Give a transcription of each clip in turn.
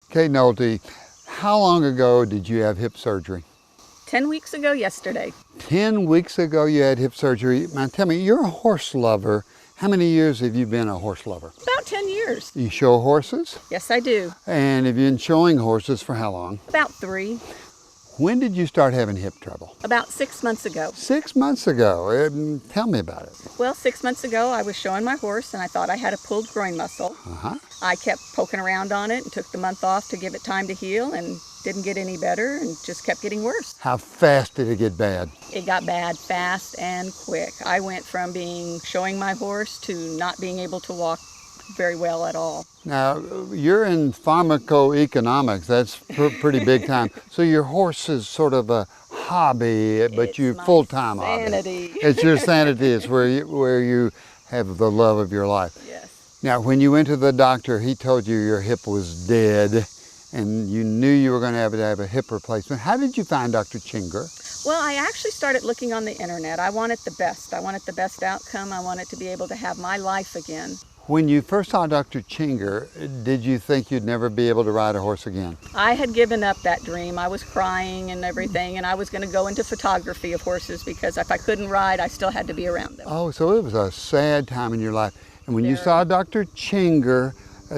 Kate Nolte, how long ago did you have hip surgery? 10 weeks ago yesterday. 10 weeks ago you had hip surgery. Now tell me, you're a horse lover. How many years have you been a horse lover? About 10 years. You show horses? Yes, I do. And have you been showing horses for how long? About 3. When did you start having hip trouble? About 6 months ago. 6 months ago. Tell me about it. Well, 6 months ago I was showing my horse and I thought I had a pulled groin muscle. I kept poking around on it and took the month off to give it time to heal and didn't get any better and just kept getting worse. How fast did it get bad? It got bad fast and quick. I went from showing my horse to not being able to walk very well at all. Now, you're in pharmacoeconomics. That's pretty big time. So your horse is sort of a hobby, but you full-time hobby. It's your sanity. It's where you have the love of your life. Yes. Now, when you went to the doctor, he told you your hip was dead, and you knew you were going to have a hip replacement. How did you find Dr. Chinger? Well, I actually started looking on the internet. I wanted the best. I wanted the best outcome. I wanted to be able to have my life again. When you first saw Dr. Chinger, did you think you'd never be able to ride a horse again? I had given up that dream. I was crying and everything, and I was going to go into photography of horses because if I couldn't ride, I still had to be around them. Oh, so it was a sad time in your life. And when you saw Dr. Chinger,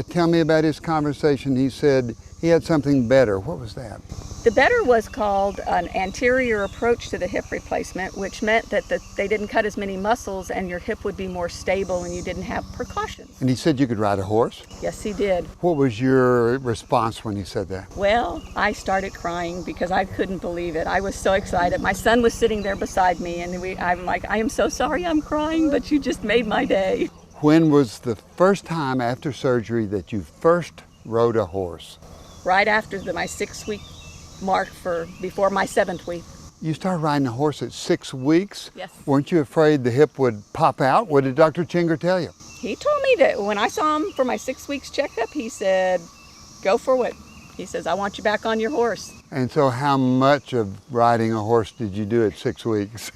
tell me about his conversation. He said he had something better. What was that? The better was called an anterior approach to the hip replacement, which meant that they didn't cut as many muscles and your hip would be more stable and you didn't have precautions. And he said you could ride a horse? Yes, he did. What was your response when he said that? Well, I started crying because I couldn't believe it. I was so excited. My son was sitting there beside me and I'm like, I am so sorry I'm crying, but you just made my day. When was the first time after surgery that you first rode a horse? Right after my 6-week mark before my 7th week. You started riding a horse at 6 weeks? Yes. Weren't you afraid the hip would pop out? What did Dr. Chinger tell you? He told me that when I saw him for my 6 weeks checkup, he said, go for it. He says, I want you back on your horse. And so how much of riding a horse did you do at 6 weeks?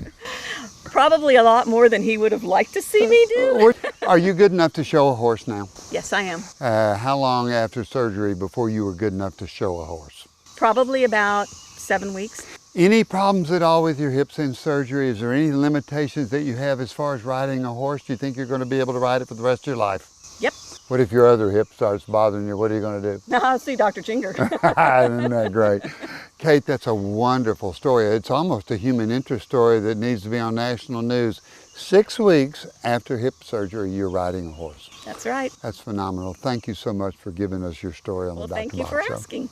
Probably a lot more than he would have liked to see me do. Are you good enough to show a horse now? Yes, I am. How long after surgery before you were good enough to show a horse? Probably about 7 weeks. Any problems at all with your hips in surgery? Is there any limitations that you have as far as riding a horse? Do you think you're going to be able to ride it for the rest of your life? Yep. What if your other hip starts bothering you? What are you going to do? Now I'll see Dr. Chinger. Isn't that great? Kate, that's a wonderful story. It's almost a human interest story that needs to be on national news. 6 weeks after hip surgery, you're riding a horse. That's right. That's phenomenal. Thank you so much for giving us your story on the Dr. Well, thank you for asking.